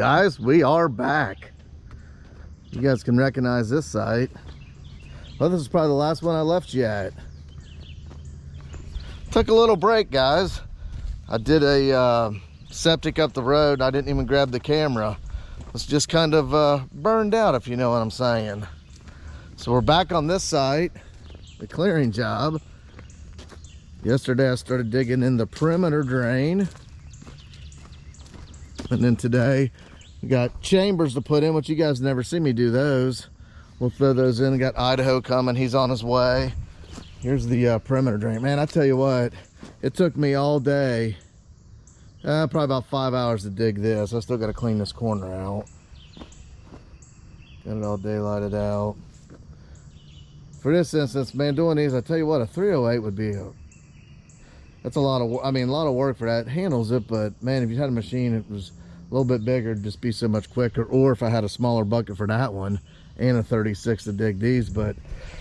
Guys, we are back. You guys can recognize this site. Well, this is probably the last one I left you at. Took a little break, guys. I did a septic up the road. I didn't even grab the camera. It's just kind of burned out, if you know what I'm saying. So we're back on this site, the clearing job. Yesterday I started digging in the perimeter drain. And then today we got chambers to put in, which you guys never see me do those. We'll throw those in. We got Idaho coming, he's on his way. Here's the perimeter drain. Man, I tell you what, it took me all day, probably about 5 hours to dig this. I still got to clean this corner out. Got it all daylighted out. For this instance, man, doing these, I tell you what, a 308 would be that's a lot of, I mean, a lot of work for that. It handles it, but man, if you had a machine, it was a little bit bigger, it'd just be so much quicker. Or if I had a smaller bucket for that one and a 36 to dig these. But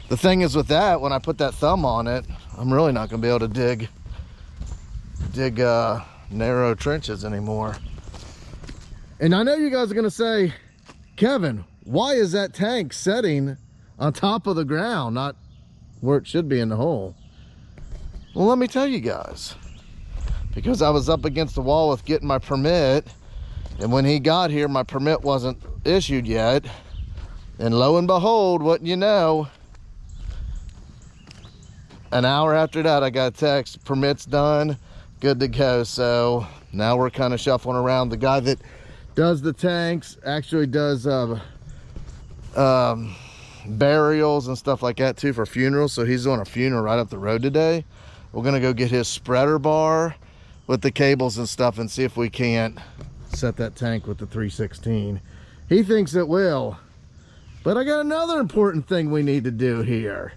the thing is with that, when I put that thumb on it, I'm really not going to be able to dig narrow trenches anymore. And I know you guys are going to say, Kevin, why is that tank setting on top of the ground, not where it should be in the hole? Well, let me tell you guys, because I was up against the wall with getting my permit, and when he got here, my permit wasn't issued yet, and lo and behold, wouldn't you know, an hour after that I got a text, permit's done, good to go. So now we're kind of shuffling around. The guy that does the tanks actually does burials and stuff like that too, for funerals. So he's doing a funeral right up the road today. We're gonna go get his spreader bar with the cables and stuff and see if we can't set that tank with the 316. He thinks it will, but I got another important thing we need to do here.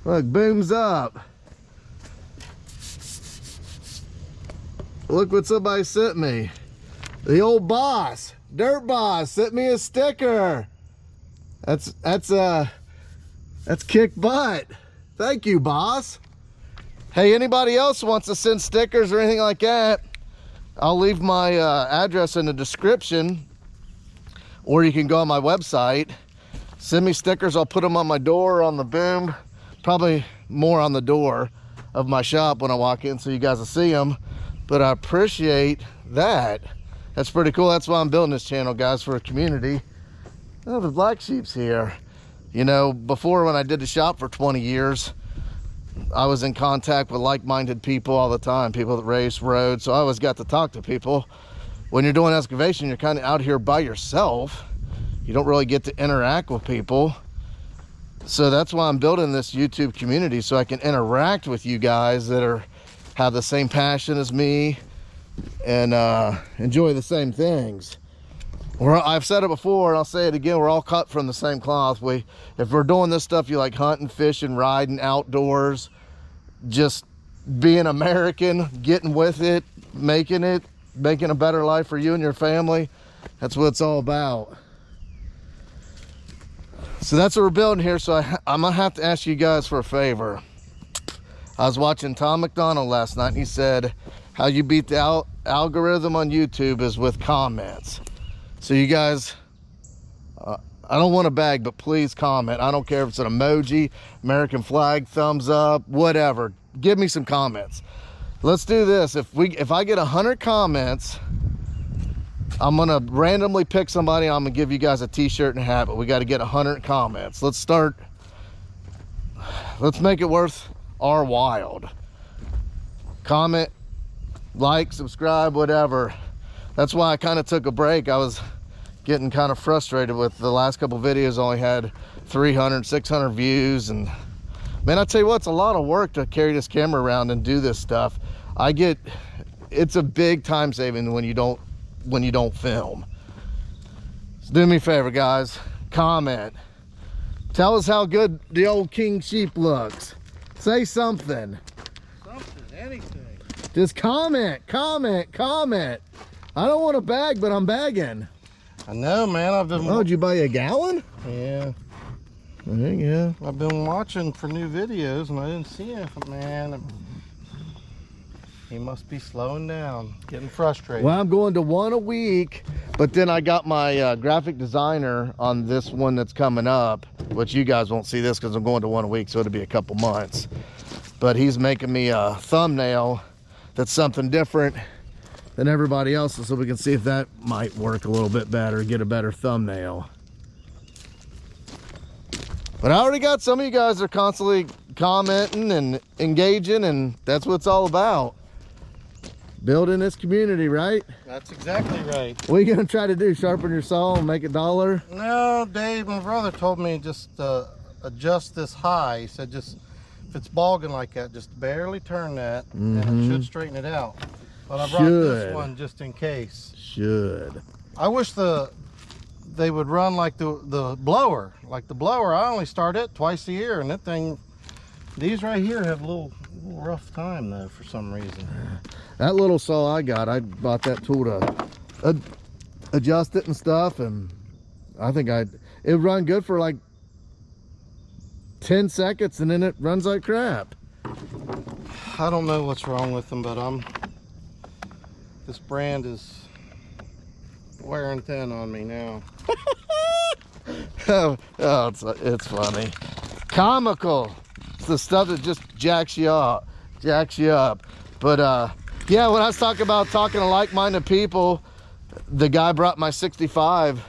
Look, boom's up. Look what somebody sent me. The old boss, Dirt Boss, sent me a sticker. That's kick butt. Thank you, boss. Hey, anybody else wants to send stickers or anything like that, I'll leave my address in the description, or you can go on my website. Send me stickers. I'll put them on my door, on the boom, probably more on the door of my shop when I walk in, so you guys will see them. But I appreciate that. That's pretty cool. That's why I'm building this channel, guys, for a community. Oh, the black sheep's here. You know, before, when I did the shop for 20 years, I was in contact with like-minded people all the time, people that race roads, so I always got to talk to people. When you're doing excavation, you're kind of out here by yourself. You don't really get to interact with people. So that's why I'm building this YouTube community, so I can interact with you guys that have the same passion as me and enjoy the same things. I've said it before and I'll say it again, we're all cut from the same cloth. If we're doing this stuff, you like hunting, fishing, riding, outdoors, just being American, getting with it, making a better life for you and your family. That's what it's all about. So that's what we're building here. So I'm gonna have to ask you guys for a favor. I was watching Tom McDonald last night and he said how you beat the algorithm on YouTube is with comments. So you guys, I don't want to bag, but please comment. I don't care if it's an emoji, American flag, thumbs up, whatever. Give me some comments. Let's do this. If I get 100 comments, I'm gonna randomly pick somebody. I'm gonna give you guys a t-shirt and a hat, but we got to get 100 comments. Let's make it worth our while. Comment, like, subscribe, whatever. That's why I kind of took a break. I was getting kind of frustrated with the last couple videos. Only had 300, 600 views, and man, I tell you what, it's a lot of work to carry this camera around and do this stuff. It's a big time saving when you don't film. So do me a favor, guys, comment, tell us how good the old king sheep looks. Say something, anything. Just comment. I don't want to bag, but I'm bagging. I know, man. Oh, did you buy a gallon? Yeah. There you go. I've been watching for new videos and I didn't see anything, man. He must be slowing down, getting frustrated. Well, I'm going to one a week, but then I got my graphic designer on this one that's coming up, which you guys won't see this because I'm going to one a week, so it'll be a couple months. But he's making me a thumbnail that's something different than everybody else's, so we can see if that might work a little bit better, get a better thumbnail. But I already got some of you guys are constantly commenting and engaging, and that's what it's all about. Building this community, right? That's exactly right. What are you gonna try to do? Sharpen your saw and make it duller? No, Dave, my brother told me just adjust this high. He said just, if it's bogging like that, just barely turn that and it should straighten it out. But I brought this one just in case. Should. I wish they would run like the blower. Like the blower, I only start it twice a year, and that thing, these right here have a little rough time though for some reason. That little saw I got, I bought that tool to adjust it and stuff, and I think it run good for like 10 seconds, and then it runs like crap. I don't know what's wrong with them, but this brand is wearing thin on me now. Oh, it's funny. Comical. It's the stuff that just jacks you up. But yeah, when I was talking to like-minded people, the guy brought my 65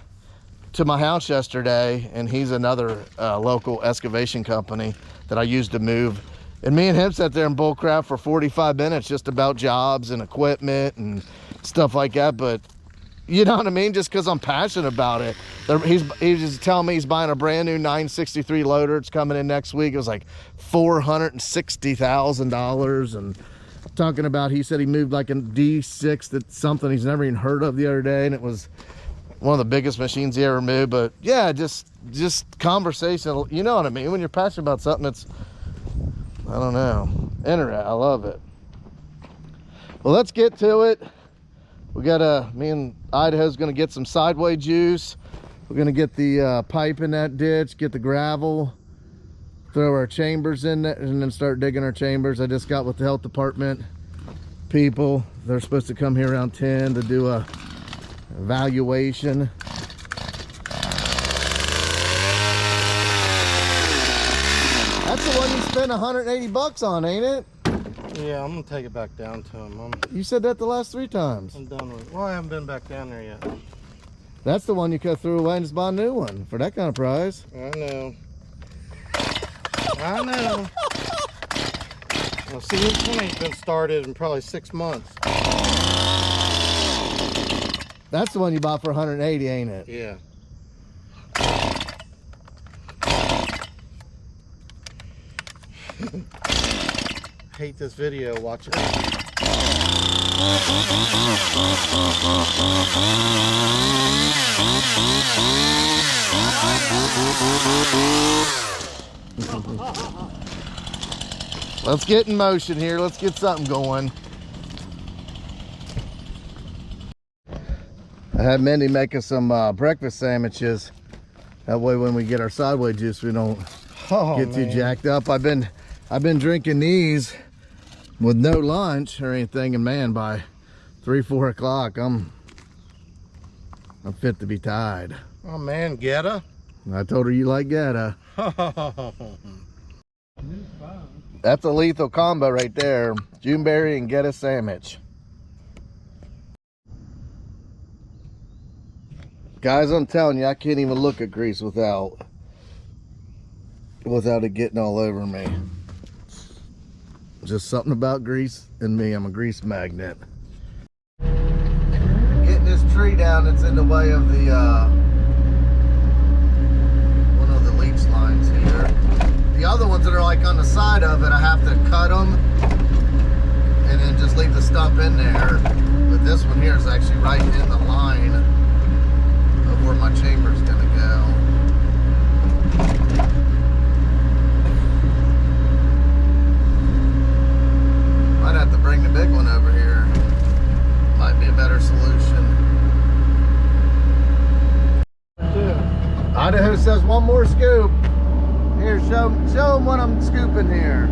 to my house yesterday, and he's another local excavation company that I used to move. And me and him sat there and bullcrap for 45 minutes just about jobs and equipment and stuff like that. But you know what I mean? Just because I'm passionate about it. He's just telling me he's buying a brand new 963 loader. It's coming in next week. It was like $460,000. And talking about, he said he moved like a D6 that's something he's never even heard of the other day, and it was one of the biggest machines he ever moved. But yeah, just conversation. You know what I mean? When you're passionate about something, it's, I don't know, internet. I love it. Well, let's get to it. We got me and Idaho's gonna get some sideway juice. We're gonna get the pipe in that ditch, get the gravel, throw our chambers in there, and then start digging our chambers. I just got with the health department people. They're supposed to come here around 10 to do a evaluation. That's the one you spent 180 bucks on, ain't it? Yeah, I'm gonna take it back down to him. You said that the last 3 times. I'm done with it. Well, I haven't been back down there yet. That's the one you could threw away and just bought a new one for that kind of price. I know. Well, see, this one ain't been started in probably 6 months. That's the one you bought for 180, ain't it? Yeah. Hate this video, watch it. Let's get in motion here. Let's get something going. I had Mindy make us some breakfast sandwiches. That way when we get our sideway juice, we don't get too jacked up. I've been drinking these with no lunch or anything, and man, by 3-4 o'clock, I'm fit to be tied. Oh man, Geta. I told her you like Geta. That's a lethal combo right there. Juneberry and Geta sandwich. Guys, I'm telling you, I can't even look at grease without it getting all over me. Just something about grease and me. I'm a grease magnet. Getting this tree down that's in the way of the one of the leach lines here. The other ones that are like on the side of it, I have to cut them and then just leave the stump in there. But this one here is actually right in the line of where my chamber's gonna go. Might have to bring the big one over here. Might be a better solution. Idaho says one more scoop. Here, show them what I'm scooping here.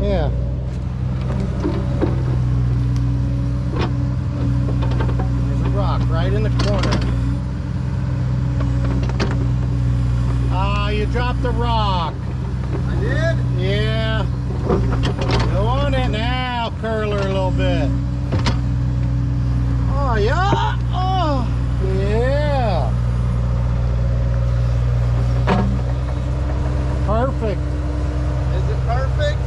Yeah. There's a rock right in the corner. Ah, you dropped the rock. I did? Yeah. Go on it now, curler a little bit. Oh, yeah. Oh, yeah. Perfect. Is it perfect?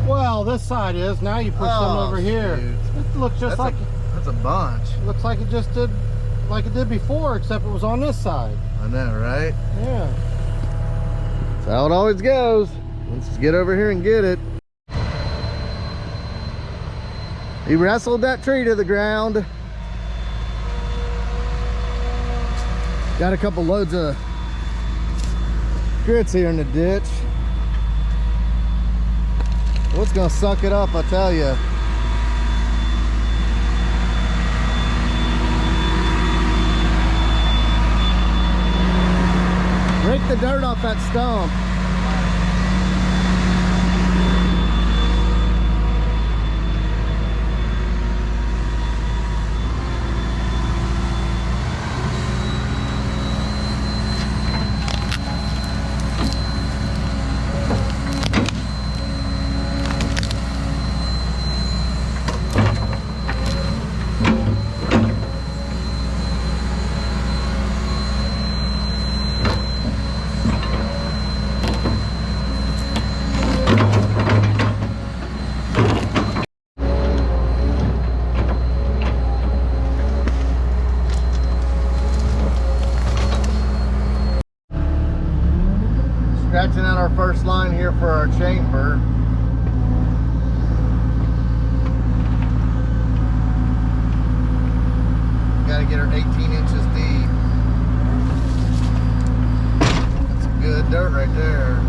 Well, this side is. Now you push some over here. Shoot. It looks just like That's a bunch. it looks like it just did like it did before, except it was on this side. I know, right? Yeah. That's how it always goes. Let's just get over here and get it. He wrestled that tree to the ground. Got a couple loads of grits here in the ditch. What's gonna suck it up, I tell you. Rake the dirt off that stump. Scratching out our first line here for our chamber. Got to get her 18 inches deep. That's good dirt right there.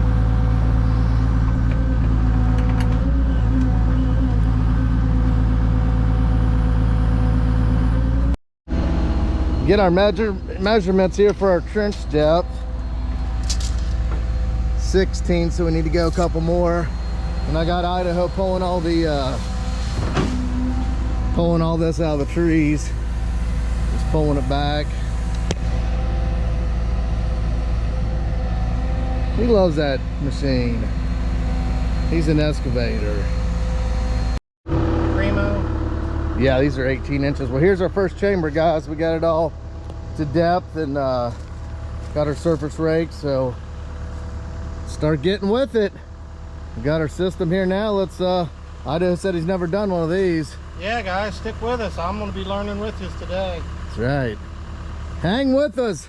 Get our measurements here for our trench depth. 16, so we need to go a couple more. And I got Idaho pulling all the pulling all this out of the trees, just pulling it back. He loves that machine. He's an excavator. Primo. Yeah, these are 18 inches. Well, here's our first chamber, guys. We got it all to depth and got our surface rake, so start getting with it. We got our system here now. Let's Idaho said he's never done one of these. Yeah, guys, stick with us. I'm going to be learning with you today. That's right. Hang with us.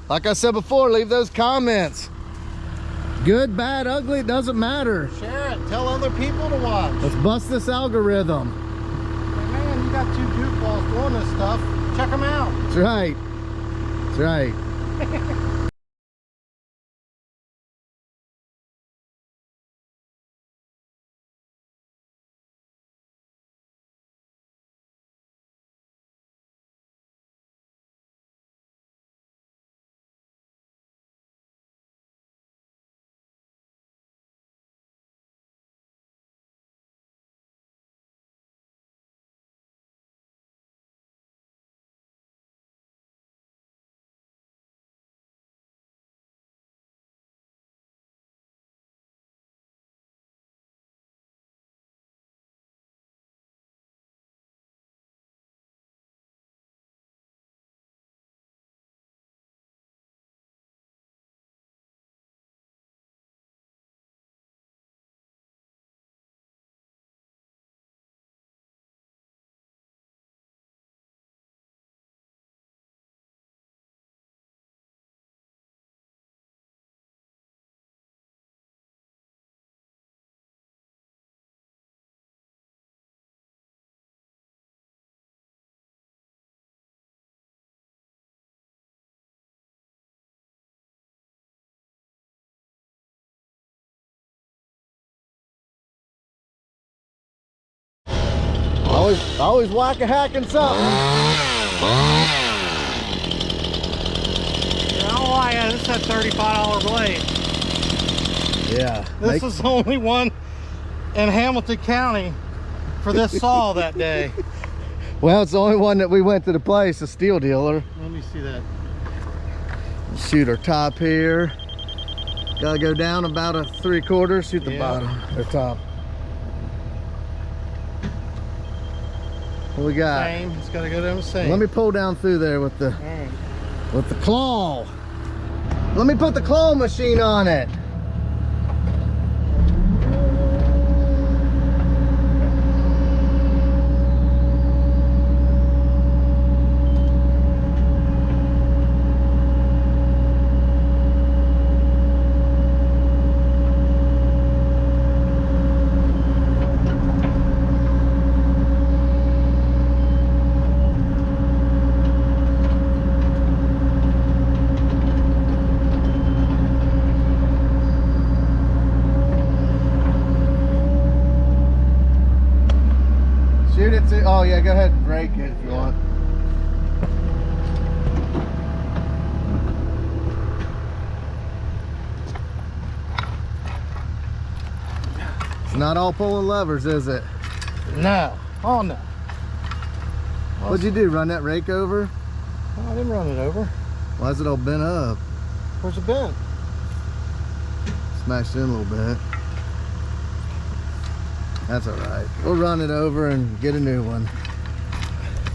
Like I said before, leave those comments. Good, bad, ugly, it doesn't matter. Share it. Tell other people to watch. Let's bust this algorithm. Hey, man, you got two goofballs doing this stuff. Check them out. That's right. That's right. Always whack a hacking something. I don't lie, this is a $35 blade. Yeah. This is the only one in Hamilton County for this saw that day. Well, it's the only one that we went to the place, a steel dealer. Let me see that. Shoot our top here. Gotta go down about a 3/4, shoot the bottom or top. What we got? Same. It's got to go down the same. Let me pull down through there with the All right. with the claw. Let me put the claw machine on it. Shoot it to, oh yeah, go ahead and break it if you want. It's not all pulling levers, is it? No. Oh no. What'd you do, run that rake over? Oh, I didn't run it over. Why is it all bent up? Where's it bent? Smashed in a little bit. That's all right. We'll run it over and get a new one.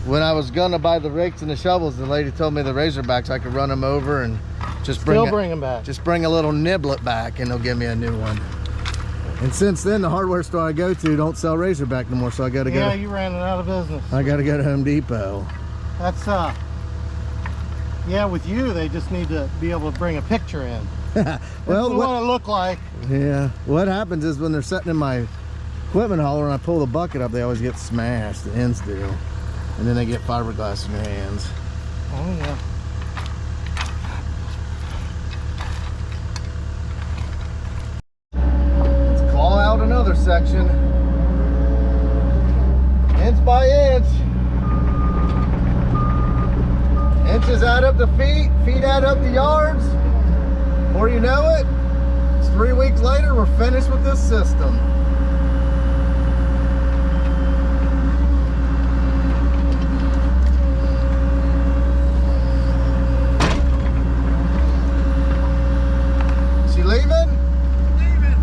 When I was gonna buy the rakes and the shovels, the lady told me the Razorbacks, I could run them over and just bring them back. Just bring a little niblet back and they'll give me a new one. And since then, the hardware store I go to don't sell Razorback no more, so I gotta go. Yeah, you ran it out of business. I gotta go to Home Depot. That's yeah, with you, they just need to be able to bring a picture in. Well, what it look like. Yeah. What happens is when they're sitting in my equipment hauler and I pull the bucket up, they always get smashed, the ends do. And then they get fiberglass in your hands. Oh yeah. Let's claw out another section. Inch by inch. Inches add up to feet, feet add up to yards. Before you know it, it's 3 weeks later, we're finished with this system. She leaving? Leaving.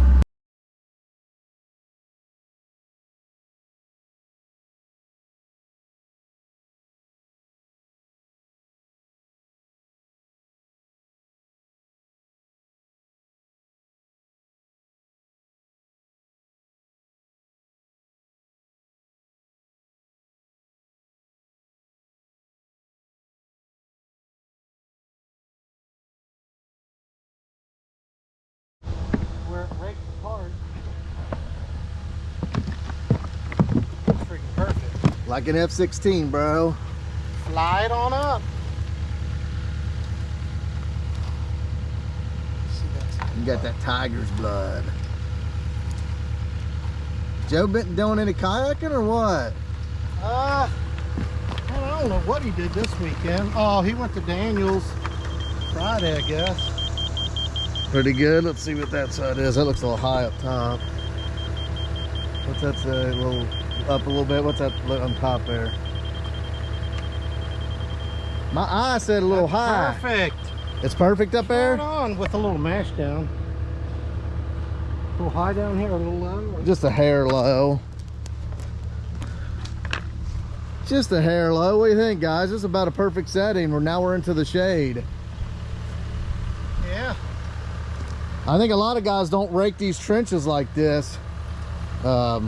Where it breaks apart. Freaking perfect. Like an F-16, bro. Slide on up. See, that's You got that tiger's blood. Joe been doing any kayaking or what? I don't know what he did this weekend. Oh, he went to Daniels Friday, I guess. Pretty good. Let's see what that side is. That looks a little high up top. What's that say? A little up a little bit. What's that on top there? My eye said a little high. Perfect. It's perfect up there? Right on with a little mash down. A little high down here, a little low. Just a hair low. Just a hair low. What do you think, guys? This is about a perfect setting. Now we're into the shade. Yeah. I think a lot of guys don't rake these trenches like this. My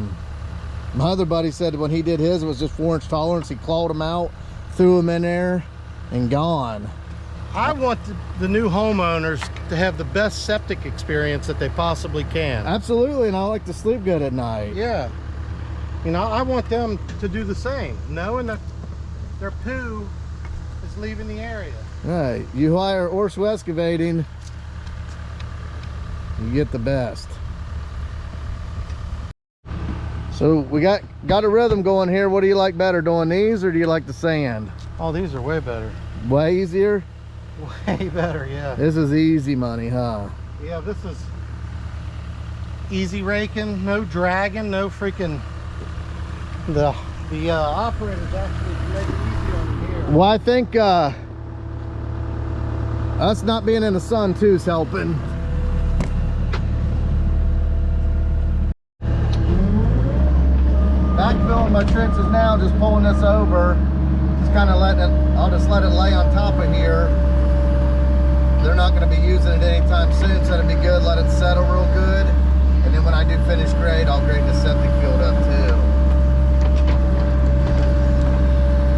other buddy said when he did his, it was just 4-inch tolerance. He clawed them out, threw them in there, and gone. I want the new homeowners to have the best septic experience that they possibly can. Absolutely, and I like to sleep good at night. Yeah. You know, I want them to do the same, knowing that their poo is leaving the area. Right, you hire Orschell Excavating, you get the best. So we got a rhythm going here. What do you like better, doing these or do you like the sand? Oh, these are way better. Way easier? Way better, yeah. This is easy money, huh? Yeah, this is easy raking, no dragging, no freaking. The operator's actually made it easy on here. Well, I think us not being in the sun too is helping. Backfilling my trenches now, just pulling this over. Just kind of letting it, I'll just let it lay on top of here. They're not going to be using it anytime soon, so it'd be good, let it settle real good. And then when I do finish grade, I'll grade the septic field up too.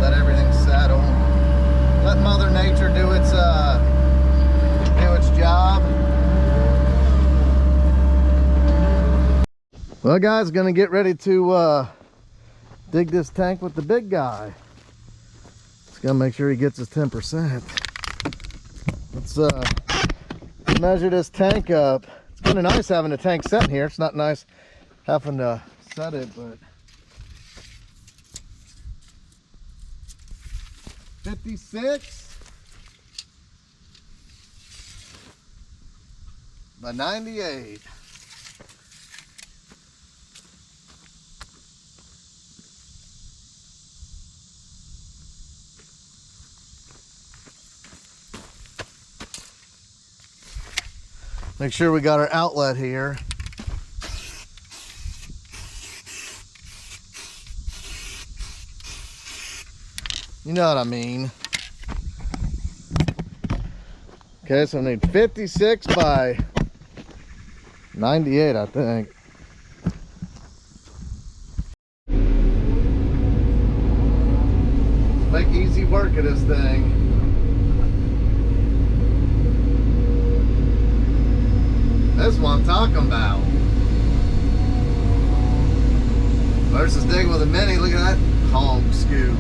Let everything settle. Let Mother Nature do its job. Well, guys, gonna get ready to dig this tank with the big guy. Just gotta make sure he gets his 10%. Let's measure this tank up. It's kind of nice having the tank set in here. It's not nice having to set it, but 56 by 98. Make sure we got our outlet here. You know what I mean. Okay, so I need 56 by 98, I think. Make easy work of this thing. That's what I'm talking about. Versus digging with a mini. Look at that hog scoop.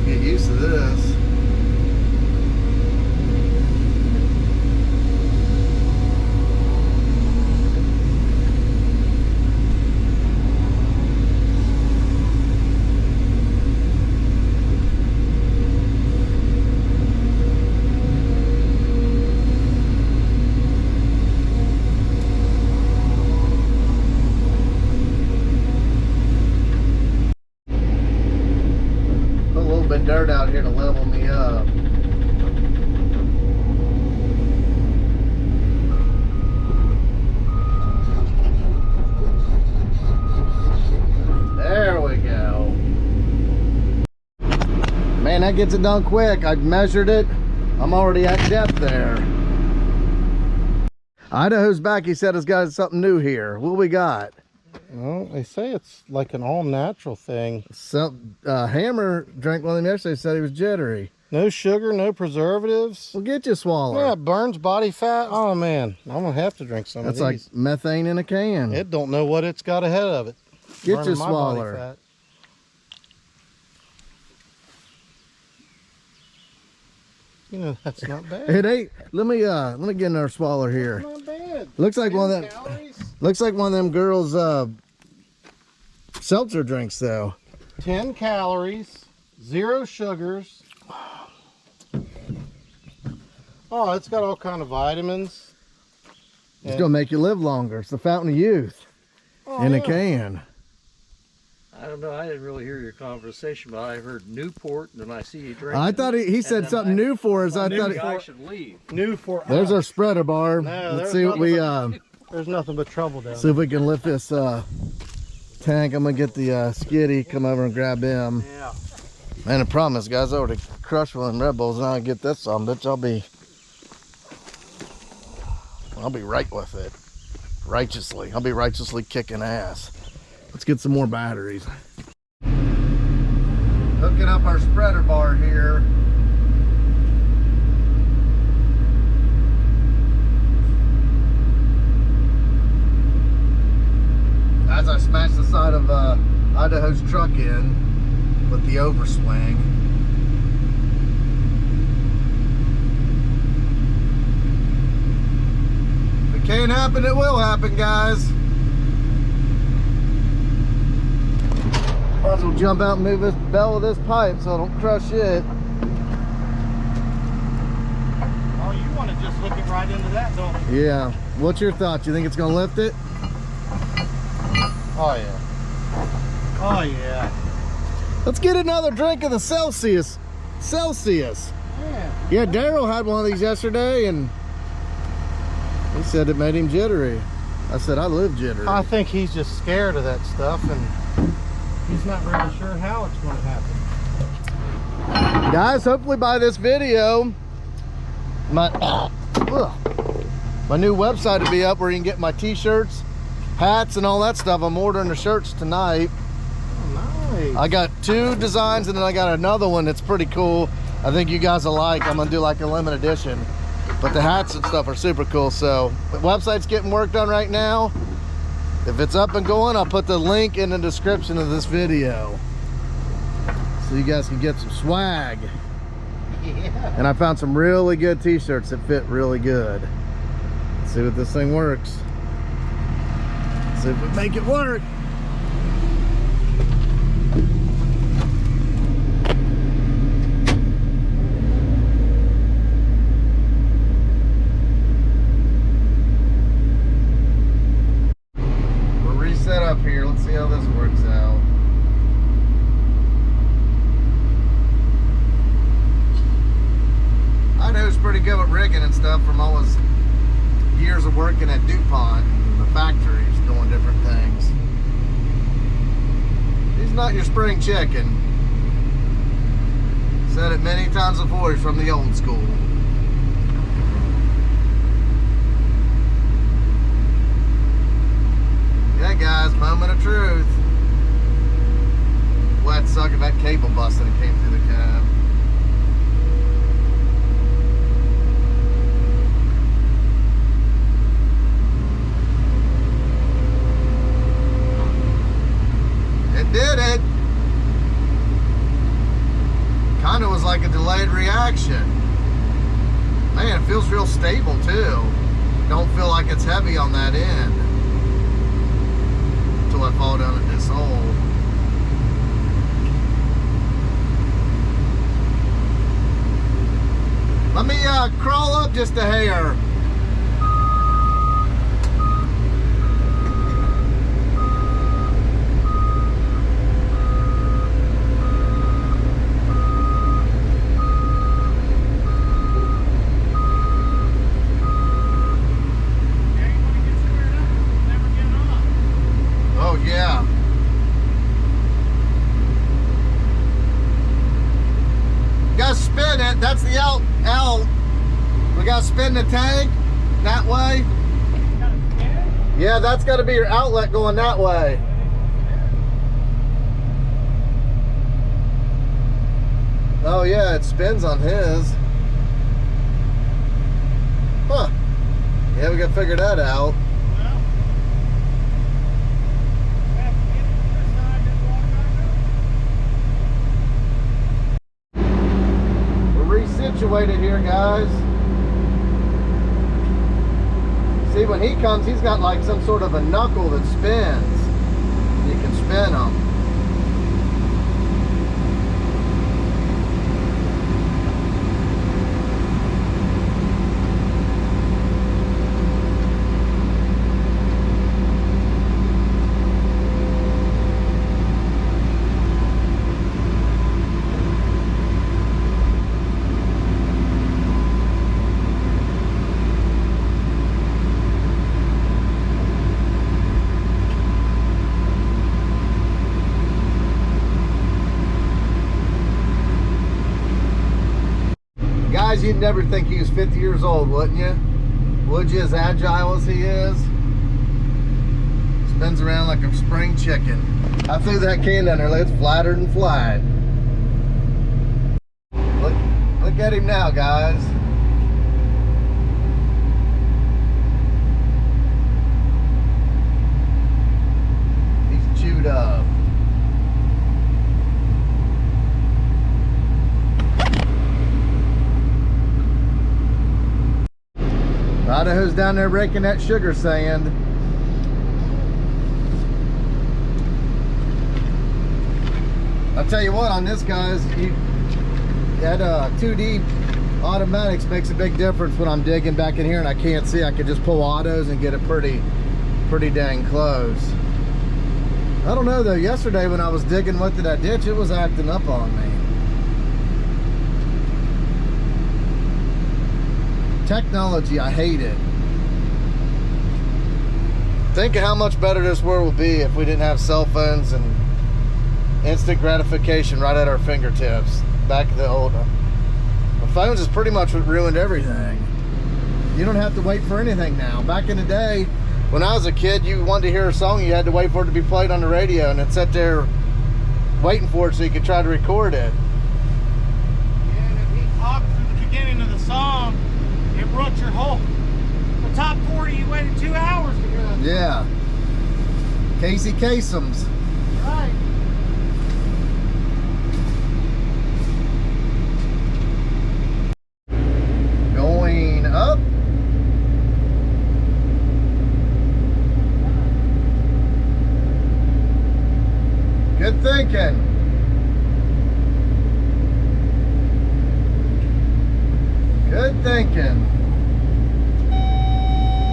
Get used to this. Dirt out here to level me up. There we go. Man, that gets it done quick. I measured it. I'm already at depth there. Idaho's back. He said it's got something new here. What we got? Well, they say it's like an all-natural thing. Hammer drank one of them yesterday, said he was jittery. No sugar, no preservatives. Well, get you a swallow. Yeah, it burns body fat. Oh, man. I'm going to have to drink some of these. That's like methane in a can. It don't know what it's got ahead of it. Get you a swallow. You know, that's not bad. It ain't. Let me get another swallow here. Not bad. Looks like one of them. Calories. Looks like one of them girls' seltzer drinks, though. 10 calories, 0 sugars. Oh, it's got all kind of vitamins. It's gonna make you live longer. It's the fountain of youth in a can. I don't know. I didn't really hear your conversation, but I heard Newport, and then I see you drinking. I thought he said something new for us. I thought I should leave. New for there's our spreader bar. No, let's see what we there's nothing but trouble down see if we can lift this tank. I'm gonna get the skiddy, come over and grab him. Yeah. Man, the problem is, guys, I already crushed one of them Red Bulls, and I get this on, bitch. I'll be right with it. Righteously. I'll be righteously kicking ass. Let's get some more batteries. Hooking up our spreader bar here. As I smash the side of Idaho's truck in with the overswing. If it can't happen, it will happen, guys. Might as well jump out and move this bell of this pipe so I don't crush it. Oh, you want want to just hook it right into that, don't you? Yeah. What's your thoughts? You think it's gonna lift it? Oh yeah. Oh yeah. Let's get another drink of the Celsius. Celsius. Yeah, Daryl had one of these yesterday and he said it made him jittery. I said, I live jittery. I think he's just scared of that stuff and he's not really sure how it's going to happen. Guys, hopefully by this video, my new website will be up where you can get my t-shirts, hats, and all that stuff. I'm ordering the shirts tonight. Oh, nice. I got 2 designs and then I got another one that's pretty cool. I think you guys will like. I'm gonna do like a limited edition. But the hats and stuff are super cool. So the website's getting worked on right now. If it's up and going, I'll put the link in the description of this video, so you guys can get some swag. Yeah. And I found some really good t-shirts that fit really good. Let's see what this thing works. Let's see if we make it work. We're reset up here. Let's see how this works out. I know he's pretty good at rigging and stuff from all his years of working at DuPont and the factories doing different things. He's not your spring chicken. Said it many times before, he's from the old school. Yeah guys, moment of truth. Well, that'd suck if that cable busted and came through the cab. It did it. Kind of was like a delayed reaction. Man, it feels real stable too. Don't feel like it's heavy on that end until I fall down in this hole. Let me crawl up just a hair. Oh yeah. You gotta spin it. That's the out. We gotta spin the tank that way. Yeah, that's gotta be your outlet going that way. Oh yeah, it spins on his. Huh. Yeah, we gotta figure that out. Situated here, guys. See, when he comes, he's got like some sort of a knuckle that spins. You can spin them. Guys, you'd never think he was 50 years old, wouldn't you? Would you, as agile as he is? Spins around like a spring chicken. I threw that can down there, it's flatter than flat. Look at him now, guys. He's chewed up. Idaho's down there raking that sugar sand. I'll tell you what, on this, guys, that 2D Automatics makes a big difference when I'm digging back in here and I can't see. I can just pull autos and get it pretty dang close. I don't know though, yesterday when I was digging into that ditch, it was acting up on me. Technology, I hate it. Think of how much better this world would be if we didn't have cell phones and instant gratification right at our fingertips. Back in the old the phones is pretty much what ruined everything. You don't have to wait for anything now. Back in the day, when I was a kid, you wanted to hear a song, you had to wait for it to be played on the radio, and it sat there waiting for it so you could try to record it. Yeah, and if he talked through the beginning of the song, it brought your whole, the top 40, you waited 2 hours to hear that. Yeah. Casey Kasem's. Right. Going up. Good thinking. Good thinking.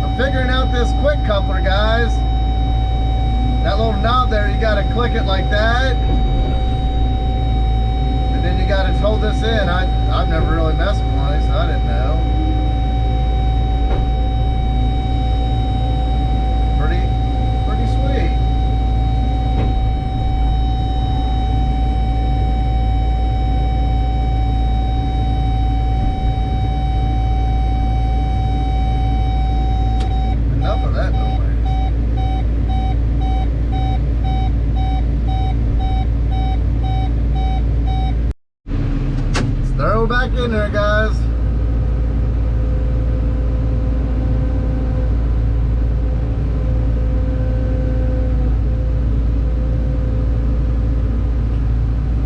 I'm figuring out this quick coupler, guys. That little knob there, you gotta click it like that. And then you gotta hold this in. I've never really messed with one, so I didn't know. Pretty sweet. Enough of that noise. Let's throw it back in there, guys.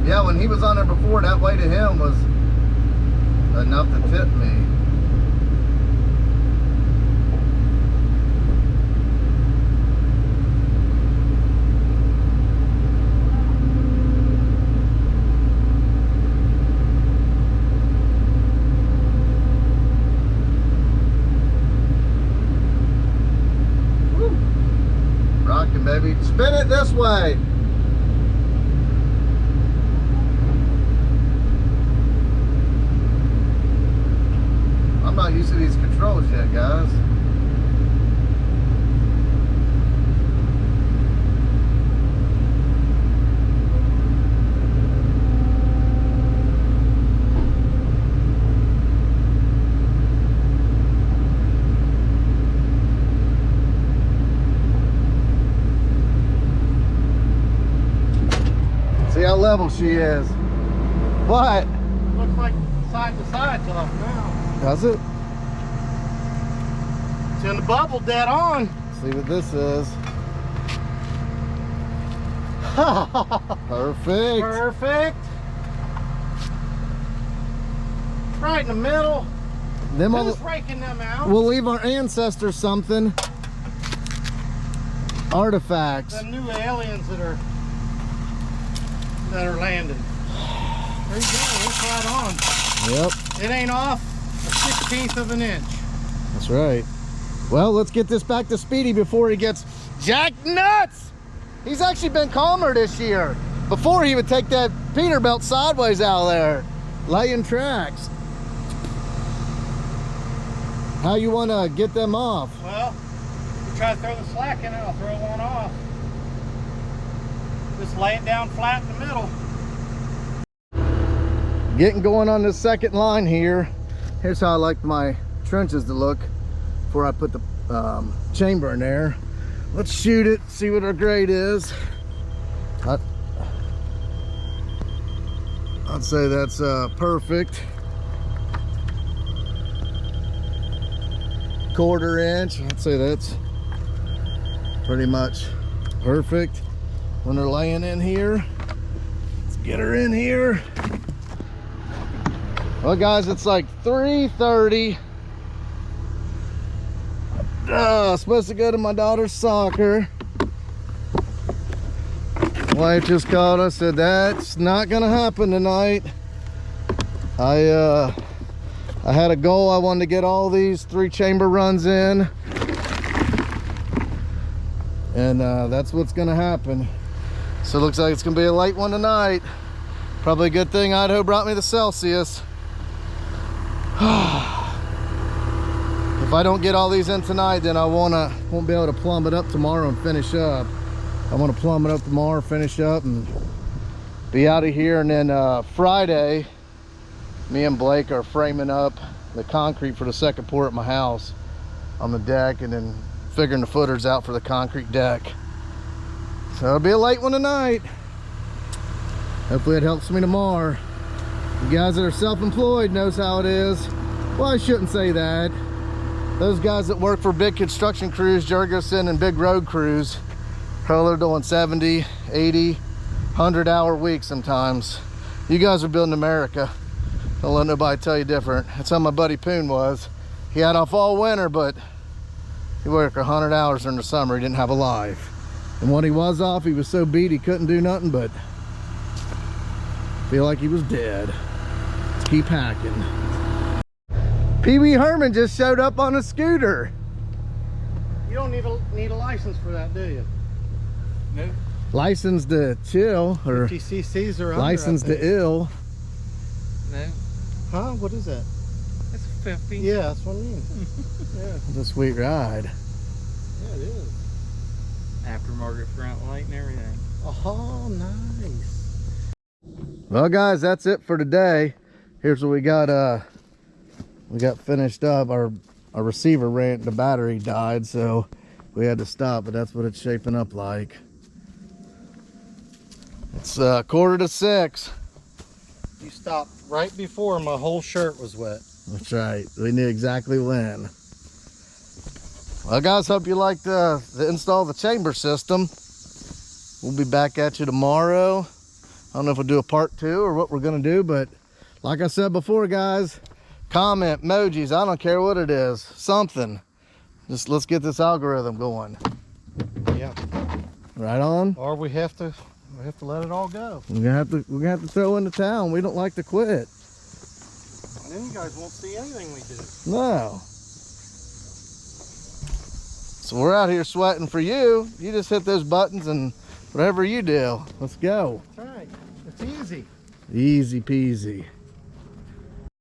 Yeah, when he was on there before, that weight of him was enough to tip me. Rocking, baby. Spin it this way. I'm not used to these controls yet, guys. See how level she is. What? Looks like side to side's off now. Does it? It's in the bubble dead on. See what this is. Perfect. Perfect. Right in the middle. Them Who's raking them out? we'll leave our ancestors something. Artifacts. The new aliens that are landing. There you go. It's right on. Yep, It ain't off a 16th of an inch. that's right. Well, let's get this back to Speedy before he gets jack nuts. He's actually been calmer this year. Before he would take that Peterbilt sideways out there, laying tracks. How you want to get them off? Well, you try to throw the slack in it, I'll throw one off. Just lay it down flat in the middle. Getting going on this second line here. Here's how I like my trenches to look before I put the chamber in there. Let's shoot it, see what our grade is. I'd say that's perfect. 1/4 inch. I'd say that's pretty much perfect. When they're laying in here, let's get her in here. Well, guys, it's like 3:30. Supposed to go to my daughter's soccer. Wife just called us, said that's not gonna happen tonight. I I had a goal. I wanted to get all these 3-chamber runs in. And that's what's gonna happen. So it looks like it's gonna be a late one tonight. Probably a good thing Idaho brought me the Celsius. If I don't get all these in tonight, then I won't be able to plumb it up tomorrow and finish up. I want to plumb it up tomorrow, finish up, and be out of here. And then Friday, me and Blake are framing up the concrete for the second pour at my house on the deck, and then figuring the footers out for the concrete deck. So it'll be a late one tonight. Hopefully it helps me tomorrow. You guys that are self-employed knows how it is. Well, I shouldn't say that. Those guys that work for big construction crews, Jurgensen and big road crews, probably they're doing 70, 80, 100-hour weeks sometimes. You guys are building America. Don't let nobody tell you different. That's how my buddy Poon was. He had off all winter, but he worked 100 hours during the summer. He didn't have a life. And when he was off, he was so beat he couldn't do nothing but feel like he was dead. Let's keep hacking. Pee Wee Herman just showed up on a scooter. You don't need a license for that, do you? No. License to chill, or 50 cc's or under, license to ill. No, Huh? What is that? it's a 50. Yeah, that's what I mean. Yeah, It's a sweet ride. yeah, it is. Aftermarket front light and everything. Oh, nice. Well, guys, that's it for today. Here's what we got finished up. Our receiver ran, the battery died, so we had to stop, but that's what it's shaping up like. It's 5:45. You stopped right before my whole shirt was wet. That's right. We knew exactly when. Well, guys, hope you liked the install of the chamber system. We'll be back at you tomorrow. I don't know if we'll do a part 2 or what we're gonna do, but like I said before, guys, comment, emojis, I don't care what it is, something. Just let's get this algorithm going. Yeah. Right on. Or we have to let it all go. We're gonna have to throw in the towel. We don't like to quit. And then you guys won't see anything we do. No. So we're out here sweating for you. You just hit those buttons and whatever you do, let's go. That's right. It's easy. Easy peasy.